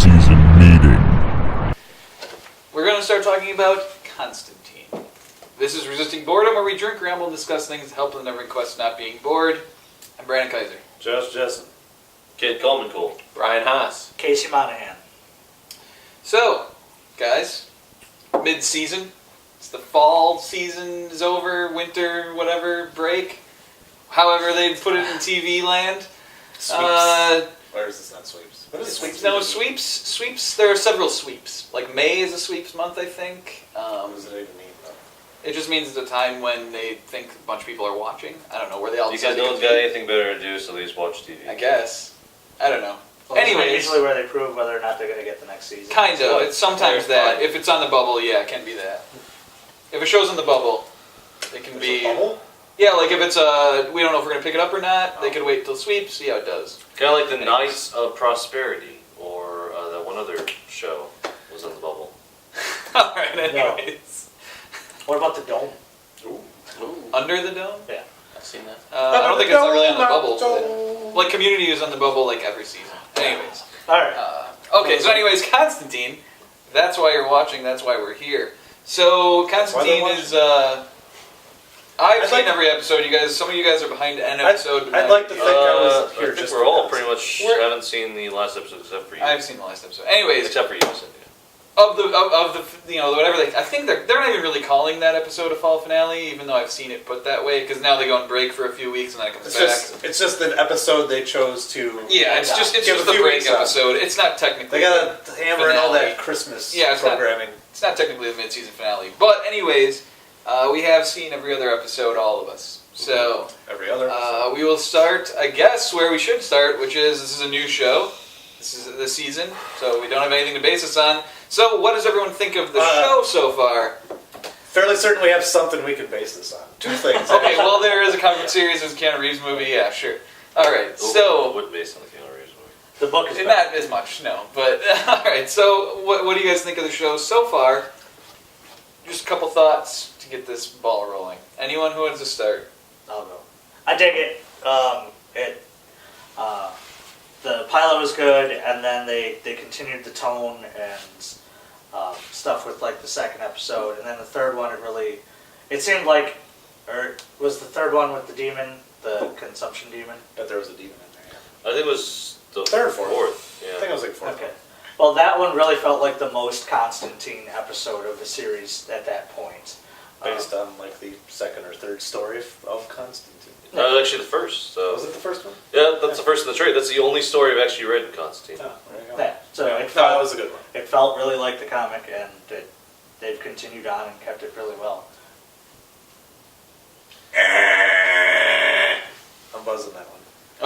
Midseason Meeting. We're going to start talking about Constantine. This is Resisting Boredom, where we drink, ramble, and discuss things that help in the request not being bored. I'm Brandon Kaiser. Josh Jessen. Kid Coleman Cole. Brian Haas. Casey Monahan. So, guys, mid-season. It's the fall season is over, winter, whatever, break. However they put it in TV land. Sweeps. Or is this not sweeps? What is sweeps? No, sweeps. Sweeps, there are several sweeps. Like May is a sweeps month, I think. What does it even mean, though? It just means it's a time when they think a bunch of people are watching. I don't know, where they all You decide guys to don't compete. got anything better to do, so they just watch TV. I guess. I don't know. Well, Anyways. it's usually where they prove whether or not they're going to get the next season. Kind of. It's sometimes Very that. fun. If it's on the bubble, yeah, it can be that. If a show's on the bubble, it can be... A bubble? Yeah, like if it's we don't know if we're going to pick it up or not, they could wait till sweeps, see how it does. Kind of like the Knights of Prosperity, or that one other show was on the bubble. Alright, anyways. What about the Dome? Under the dome? Yeah. I've seen that. I don't think it's really on the bubble. Dome. Like Community is on the bubble like every season. Anyways. Alright. Okay, so anyways, Constantine. That's why you're watching, that's why we're here. So, Constantine is, I've seen every episode, you guys. Some of you guys are behind an episode. I'd like to think I was I here think just we're all because. pretty much haven't seen the last episode except for you. I've seen the last episode. Anyways, Except for you, Cynthia. of the whatever I think they're not even really calling that episode a fall finale, even though I've seen it put that way, because now they go on break for a few weeks and then it comes back. It's just an episode they chose to. Yeah, it's just give the a few break weeks out. episode. It's not technically. They gotta hammer in all finale. that Christmas Yeah, it's not- programming. It's not technically the mid-season finale, but anyways, we have seen every other episode, all of us. So Every other episode. we will start, I guess, where we should start, which is this is a new show. This is the season, so we don't have anything to base this on. So, what does everyone think of the show so far? Fairly certain we have something we can base this on. Two things. Okay, well, there is a comic series, there's a Keanu Reeves movie, yeah, sure. Alright, so, Would based on the Keanu Reeves movie. The book is not as much, no, but, alright, so, what do you guys think of the show so far? Just a couple thoughts to get this ball rolling. Anyone who wants to start? I'll go. I dig it. The pilot was good, and then they continued the tone and stuff with like the second episode, and then the third one it seemed like, or was the third one with the demon, the consumption demon? But there was a demon in there. Yeah. I think it was the Third or fourth? Yeah. I think it was like fourth. Okay. Well, that one really felt like the most Constantine episode of the series at that point. Based on like the second or third story of Constantine. Actually the first. So. Was it the first one? Yeah, that's the first in the trade. That's the only story I've actually read in Constantine. Oh, there you go. That. So Yeah. it No, felt, that was a good one. It felt really like the comic, and they've continued on and kept it really well. I'm buzzing that one.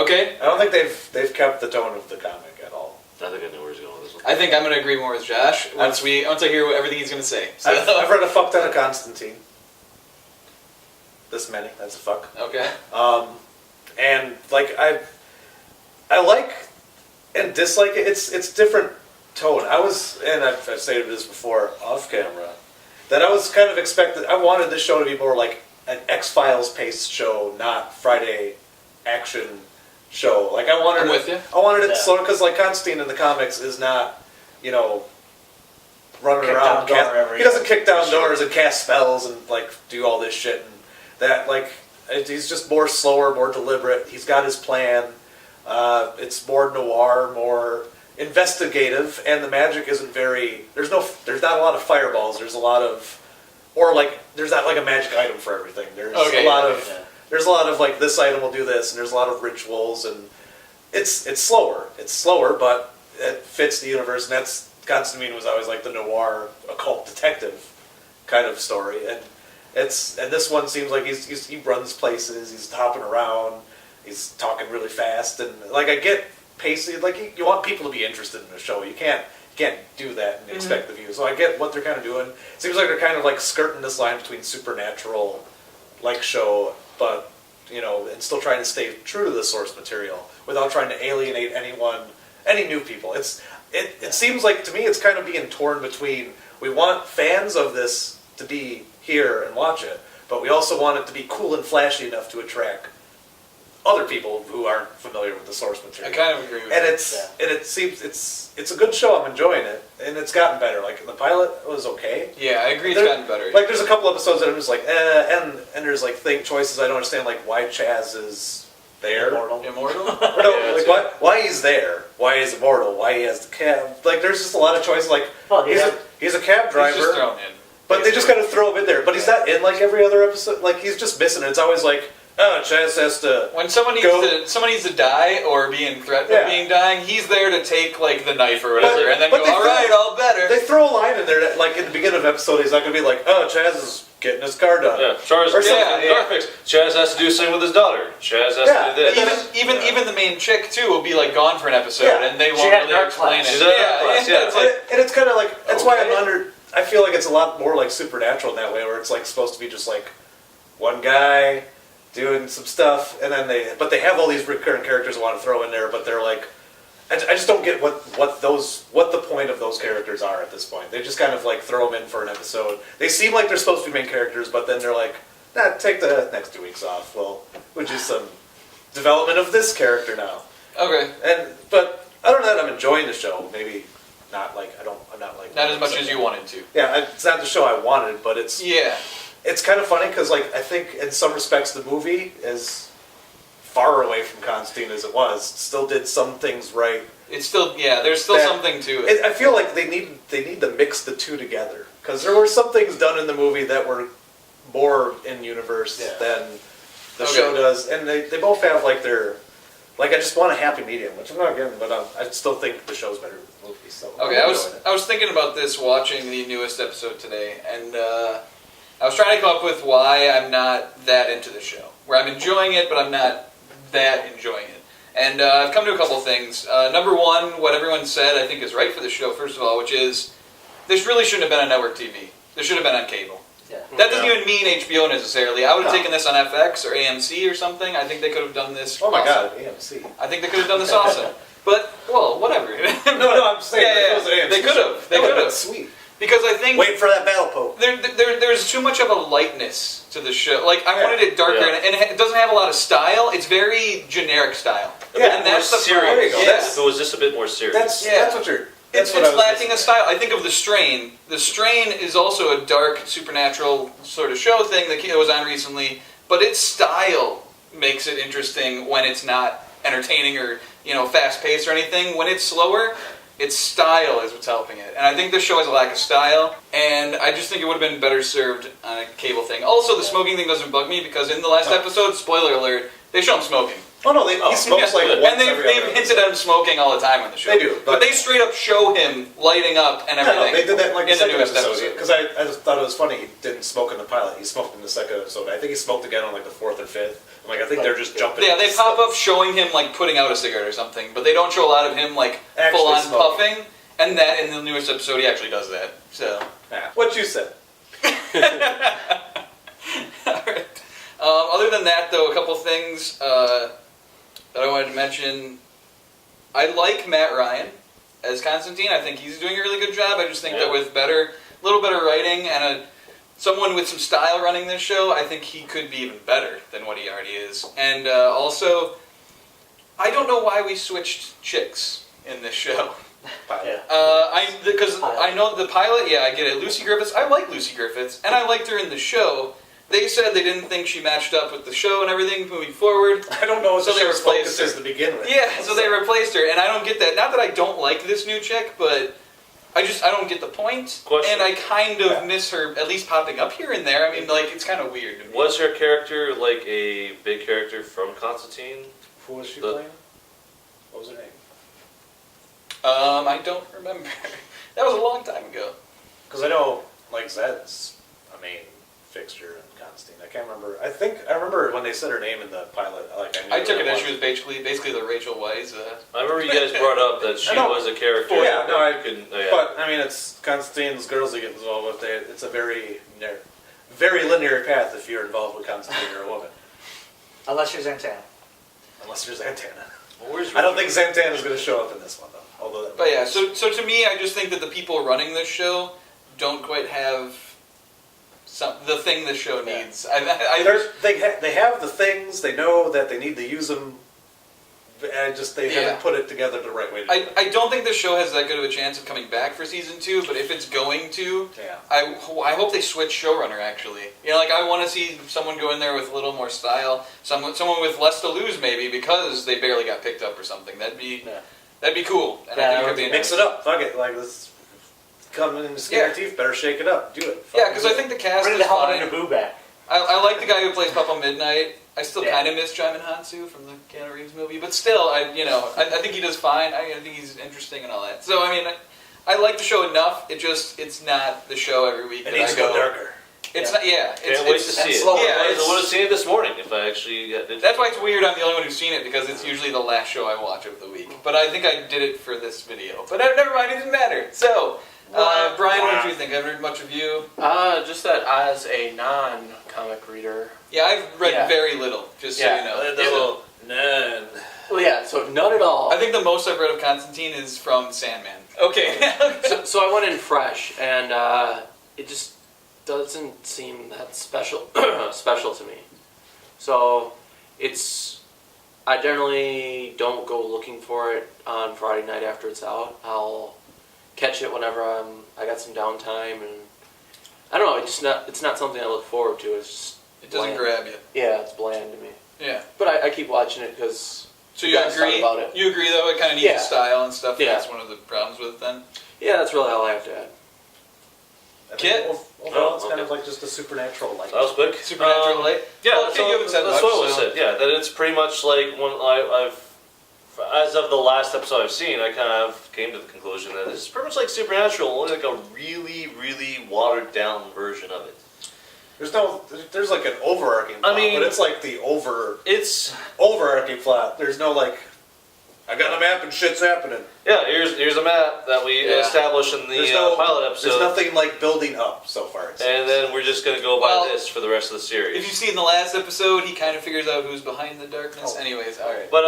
Okay, I don't think they've kept the tone of the comic at all. I think I know where he's going with this one. I think I'm going to agree more with Josh once I hear everything he's going to say. So, I've read a fuck ton of Constantine. This many. That's a fuck. okay. And like I like and dislike it. It's different tone. I've stated this before off camera that I was kind of expected. I wanted this show to be more like an X-Files paced show, not Friday action show. Like I wanted. I'm with you. I wanted it Yeah. slow because like Constantine in the comics is not, running Kick around. down door every- He doesn't kick down doors and cast spells and like do all this shit. And that like he's just more slower, more deliberate. He's got his plan. It's more noir, more investigative, and the magic isn't very. There's not a lot of fireballs. There's a lot of, or like there's not like a magic item for everything. There's Okay. a lot of. Yeah. There's a lot of like this item will do this, and there's a lot of rituals, and it's slower. It's slower, but it fits the universe, and that's Constantine was always like the noir occult detective kind of story, and this one seems like he runs places, he's hopping around, he's talking really fast, and like I get pacing, like you want people to be interested in the show. You can't do that and expect the view. So I get what they're kind of doing. It seems like they're kind of like skirting this line between supernatural like show, but and still trying to stay true to the source material without trying to alienate any new people. It seems like to me it's kind of being torn between we want fans of this to be here and watch it, but we also want it to be cool and flashy enough to attract other people who aren't familiar with the source I material. kind of agree with And you. it seems it's a good show. I'm enjoying it, and it's gotten better. Like the pilot was okay. Yeah, I agree. It's There- gotten better. Like there's a couple episodes that I'm just like, and there's like choices I don't understand, like why Chaz is there. Immortal. Immortal. Or no, Yeah, like that's why he's there? Why he's immortal? Why he has the cab? Like there's just a lot of choices. Like Well, he's a cab driver, He's just thrown in. but they just kind of throw him in there. But he's not in like every other episode. Like he's just missing it. It's always like, oh, Chaz has to. When someone needs to die or be in threat Yeah. of being dying, he's there to take like the knife or whatever, and then but go, they all throw- right, all better. They throw a line in there that, like in the beginning of the episode, he's not gonna be like, oh, Chaz is getting his car done. Yeah, Charles Or yeah, something, car fix. Chaz has to do the same with his daughter. Chaz has Yeah, to do this. Even the main chick too will be like gone for an episode, Yeah. and they She won't had really dark explain class. it. She's had dark class, yeah. It's like, And it's kind of like that's why Okay. I feel like it's a lot more like supernatural in that way, where it's like supposed to be just like one guy doing some stuff, and then they have all these recurring characters I want to throw in there, but they're like, I just don't get what the point of those characters are at this point. They just kind of like throw them in for an episode. They seem like they're supposed to be main characters, but then they're like, nah, take the next 2 weeks off. We'll do some development of this character now. okay, But other than that, I'm enjoying the show. Maybe not like I'm not like not as much as you wanted to. Yeah, it's not the show I wanted, but it's Yeah, kind of funny because like I think in some respects the movie is far away from Constantine as it was. Still did some things right. it's still there's still That- something to it. I feel like they need to mix the two together because there were some things done in the movie that were more in universe than the Okay. show does, and they both have like their like I just want a happy medium, which I'm not getting, but I still think the show's better than the movie. So Okay, I'm enjoying it. I was thinking about this watching the newest episode today, and I was trying to come up with why I'm not that into the show. Where I'm enjoying it, but I'm not that enjoying it. And I've come to a couple things. Number one, what everyone said I think is right for the show, first of all, which is this really shouldn't have been on network TV. This should have been on cable. Yeah. That doesn't even mean HBO necessarily. I would have No. taken this on FX or AMC or something. I think they could have done this. Oh my awesome. God, AMC. I think they could have done this awesome. But, well, whatever. No, I'm saying Yeah, if it was an AMC they could have. show, They that would've could been have. Sweet. Because I think Wait for that battle poke. there's too much of a lightness to the show. Like, I Yeah. wanted it darker, Yeah. and it doesn't have a lot of style. It's very generic style. Yeah, and that's the serious. There you go. Yeah. If it was just a bit more serious. That's what you're. That's It's what I was lacking a missing. style. I think of The Strain. The Strain is also a dark, supernatural sort of show thing that was on recently, but its style makes it interesting when it's not entertaining or, fast-paced or anything. When it's slower, its style is what's helping it. And I think this show has a lack of style, and I just think it would have been better served on a cable thing. Also, the smoking thing doesn't bug me, because in the last episode, spoiler alert, they show him smoking. Oh no, he smokes like once and every they've other hinted at him smoking all the time on the show. They do, but but- they straight up show him lighting up and Yeah, everything. no, they did that in like the in the second newest episode. Because I just thought it was funny. He didn't smoke in the pilot. He smoked in the second episode. I think he smoked again on like the fourth or fifth. I'm like, I think they're just jumping. Yeah, into they pop stuff. up showing him like putting out a cigarette or something, but they don't show a lot of him like Actually full on smoking. puffing. And that in the newest episode, he actually does that. So, Yeah. What you said. alright. Other than that, though, a couple things that I wanted to mention. I like Matt Ryan as Constantine. I think he's doing a really good job. I just think that with a little better writing and someone with some style running this show, I think he could be even better than what he already is. And also, I don't know why we switched chicks in this show. Yeah. Because I know the pilot, I get it. Lucy Griffiths, I like Lucy Griffiths, and I liked her in the show. They said they didn't think she matched up with the show and everything moving forward. I don't know what So the they show's replaced focus is to begin with. Yeah, so they replaced her, and I don't get that. Not that I don't like this new chick, but I don't get the point. Question. And I kind of miss her at least popping up here and there. I mean, like, it's kind of weird to me. Was her character like a big character from Constantine? Who was she The- playing? What was her name? I don't remember. That was a long time ago. Because I know, like, Zed's a main fixture in Constantine. I can't remember. I remember when they said her name in the pilot. Like, I knew I took who an it was. issue with basically the Rachel Weisz. I remember you guys brought up that she I know. was a character. Yeah, no, I couldn't. But I mean, it's Constantine's girls that get involved with it. It's a very linear path if you're involved with Constantine or a woman, Unless you're Zantana. unless there's Zantana. Well, where's I don't think Zantana's going to show up in this one though. Although, that But so to me, I just think that the people running this show don't quite have the thing the show Yeah. needs. They have the things. They know that they need to use them, and they haven't put it together the right way. To do it. I don't think the show has that good of a chance of coming back for season 2. But if it's going to, Yeah. I hope they switch showrunner. Actually, like I want to see someone go in there with a little more style. Someone with less to lose, maybe because they barely got picked up or something. That'd be cool. And I think it could be Mix it up. Fuck it. Like let's come in skin teeth. Better shake it up. Do it. Yeah, because I think the cast Bring is the Helmet fine. and Naboo back. I like the guy who plays Papa Midnight. I still Yeah. kind of miss Jaimin Hansu from the Keanu Reeves movie, but still, I think he does fine. I think he's interesting and all that. So I mean, I like the show enough. It's not the show every week. It that needs I to go go darker. It's Yeah. not. Yeah, Can't wait to see it. slower. Yeah, I would have seen it this morning if I actually did. That's why it's weird. I'm the only one who's seen it because it's usually the last show I watch of the week. But I think I did it for this video. But never mind. It didn't matter. So. Brian, what did you think? I haven't heard much of you. Just that as a non-comic reader. Yeah, I've read Yeah. very little, just so Yeah. you know. The little none. Well, yeah, so none at all. I think the most I've read of Constantine is from Sandman. Okay. So I went in fresh, and it just doesn't seem that special special to me. So I generally don't go looking for it on Friday night after it's out. I'll catch it whenever I got some downtime, and I don't know. It's not something I look forward to. It's just It doesn't bland. grab you. Yeah, it's bland to me. Yeah. But I keep watching it because So you guys talk agree? about it. You agree though it kind of needs Yeah. a style and stuff. Yeah. That's one of the problems with it then. Yeah, that's really all I have to add. I Kit? think overall, it's Oh, kind okay. of like just a supernatural light. That was quick. Supernatural light. Yeah, Well, that's, Kit, all, you haven't said that's much, what I so- said. Yeah, that it's pretty much like when I've, as of the last episode I've seen, I kind of came to the conclusion that this is pretty much like Supernatural, only like a really, really watered down version of it. There's like an overarching plot, I mean- but it's like the It's overarching plot. There's no like, I got a map and shit's happening. yeah. Here's a map that we Yeah. established in the pilot episode, There's nothing like building up so far. it and seems. then we're just gonna go by Well, this for the rest of the series. If you've seen the last episode, he kind of figures out who's behind the darkness. Oh. Anyways, all right. But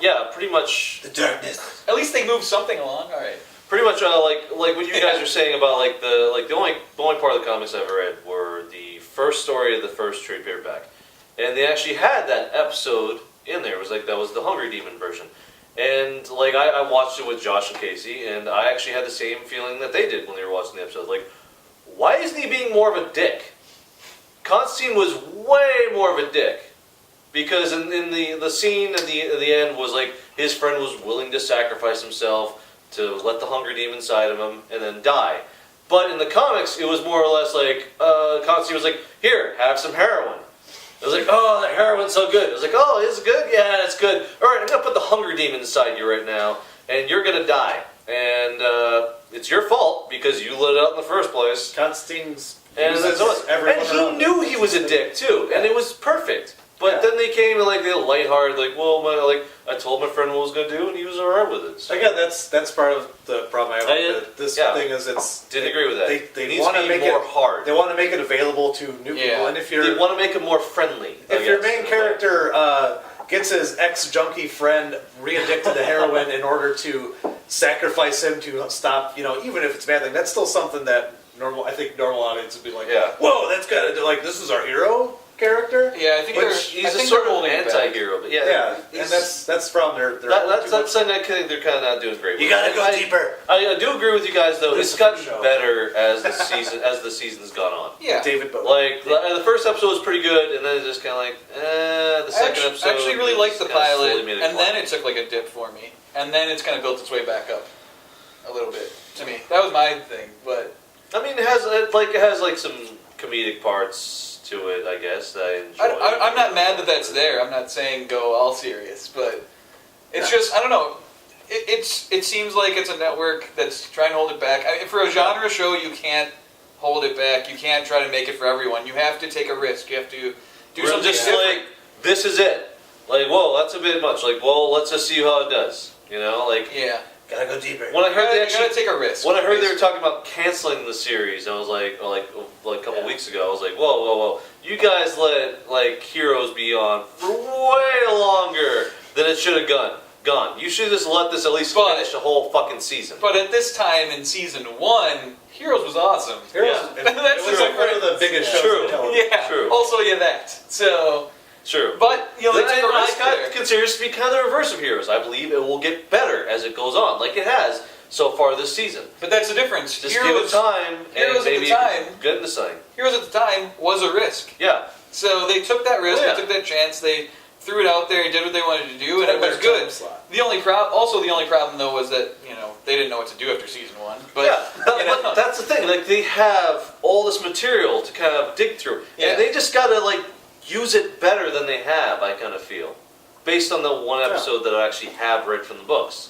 yeah, pretty much. the darkness. At least they moved something along. All right. Pretty much like what you guys are saying about like the only part of the comics I've read were the first story of the first trade paperback, and they actually had that episode in there. It was like that was the Hungry Demon version, and like I watched it with Josh and Casey, and I actually had the same feeling that they did when they were watching the episode. Like, why isn't he being more of a dick? Constantine was way more of a dick. Because in the scene at the end was like his friend was willing to sacrifice himself to let the hunger demon inside of him and then die. But in the comics, it was more or less like Constantine was like, "Here, have some heroin." I was like, "Oh, that heroin's so good." I was like, "Oh, is it good? Yeah, it's good. All right, I'm gonna put the hunger demon inside you right now, and you're gonna die. And it's your fault because you let it out in the first place." Constantine's And, uses everyone and he around knew him. he was a dick too, and Yeah. it was perfect. But Yeah. then they came and like they lighthearted, like, well, I told my friend what I was gonna do, and he was alright with it. So Again, that's part of the problem I have with it. This yeah. thing is it's didn't agree with that. They it needs want to to be make more it hard. They want to make it available to new Yeah. people, and if They you're want to make it more friendly. I if your guess, main in a way. character gets his ex-junkie friend re-addicted to heroin in order to sacrifice him to stop, even if it's a bad thing, that's still something that I think normal audience would be like, Yeah. whoa, that's kind of like, this is our hero character? Yeah, I think Which they're. He's I a think sort they're of holding it back. anti-hero, but Yeah, he's- and that's from their that's something I think they're kind of not doing great. You with. gotta go I- deeper. I do agree with you guys though. This It's is gotten the show. better as the season's gone on. Yeah. David Bowie. Like the first episode was pretty good, and then it's just kind of like, the second episode. I actually really liked the just kinda pilot, slowly made and then climb. it took like a dip for me, and then it's kind of built its way back up a little bit to me. That was my thing, but I mean, it has like some comedic parts to it, I guess. That I enjoy. I'm not mad that that's there. I'm not saying go all serious, but it's just I don't know. It seems like it's a network that's trying to hold it back. For a genre show, you can't hold it back. You can't try to make it for everyone. You have to take a risk. You have to do We're something just different. like, this is it. Like, whoa, that's a bit much. Like, well, let's just see how it does. Like Yeah, Gotta go deeper. when I heard they you actually. gotta take a risk. When I heard they were talking about canceling the series, I was like a couple weeks ago, I was like, whoa, you guys let like Heroes be on for way longer than it should have gone. You should just let this at least But- finish the whole fucking season. But at this time in season 1, Heroes was awesome. Heroes, Yeah. it was like one of the biggest shows True. on television. Yeah. True. Also, that. So, True. but you know, they took a I risk there. consider this to be kind of the reverse of Heroes. I believe it will get better as it goes on, like it has so far this season. But that's the difference. Just give it time, Heroes and at the maybe time- get into something. Heroes at the time was a risk. Yeah. So they took that risk, Oh, yeah. they took that chance, they threw it out there, did what they wanted to do, and Had it a was better good. time slot. The only problem though was that they didn't know what to do after season 1. But yeah, but that's the thing. Like they have all this material to kind of dig through, Yeah. and they just gotta use it better than they have. I kind of feel, based on the one episode that I actually have read from the books.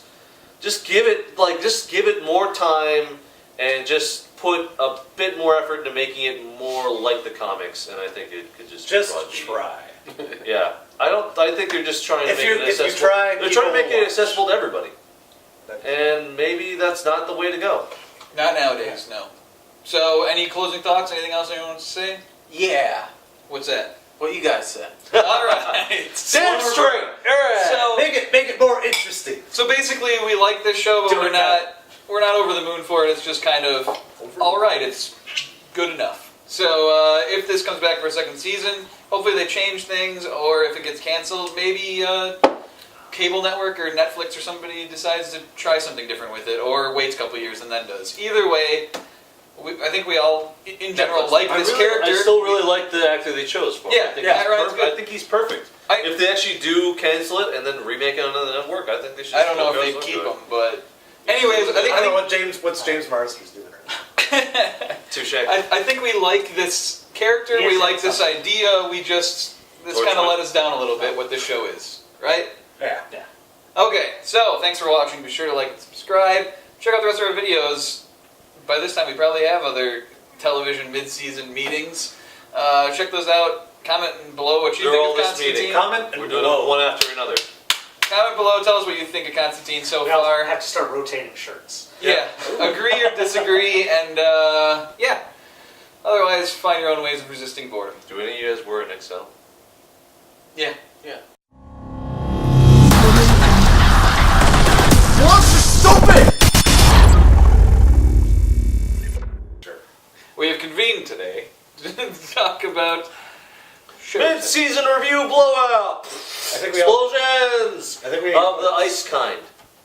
Just give it more time, and just put a bit more effort into making it more like the comics. And I think it could just Try. Yeah, I think they're just trying to If make you- it if you accessible. try, they're trying to make people it will accessible to everybody, That's- and maybe that's not the way to go. not nowadays, no. So, any closing thoughts? Anything else anyone wants to say? Yeah. What's that? What you guys said. All right. Damn straight. So, Make it more interesting. so basically, we like this show, but Do we're it not over the moon for it. It's just kind of all right. It's good enough. So, if this comes back for a second season, hopefully they change things, or if it gets canceled, maybe cable network or Netflix or somebody decides to try something different with it, or waits a couple years and then does. Either way, I think we all, in general, like this character. I still really like the actor they chose for. Yeah, I think yeah, he's Ryan's perfect. good. I think he's perfect. I- If they actually do cancel it and then remake it on another network, I think they should. I don't know still if go they so keep good. them, but anyways, I don't know what's James Marsden's doing right now. Touche. I think we like this character. He We is like this something. idea. This Torchwood. kind of let us down a little bit. What this show is, right? Yeah. Okay, so thanks for watching. Be sure to like and subscribe. Check out the rest of our videos. By this time, we probably have other television mid-season meetings. Check those out. Comment below what you They're all think of this meeting. Constantine. Comment and We're doing below. it one after another. Comment below. Tell us what you think of Constantine so We also far. have to start rotating shirts. Yeah, agree or disagree, and yeah. Otherwise, find your own ways of resisting boredom. Do any of you guys wear an XL? Yeah. We have convened today to talk about shows. Mid-season review blowout. I think we all. Explosions I think we. of the ice kind.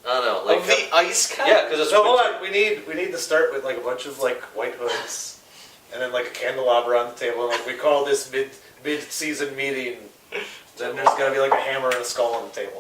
I don't know, like Of the ice kind? yeah, because it's No, hold winter. on. We need to start with a bunch of white hoods, and then a candelabra on the table, and we call this mid-season meeting. Then there's gotta be a hammer and a skull on the table.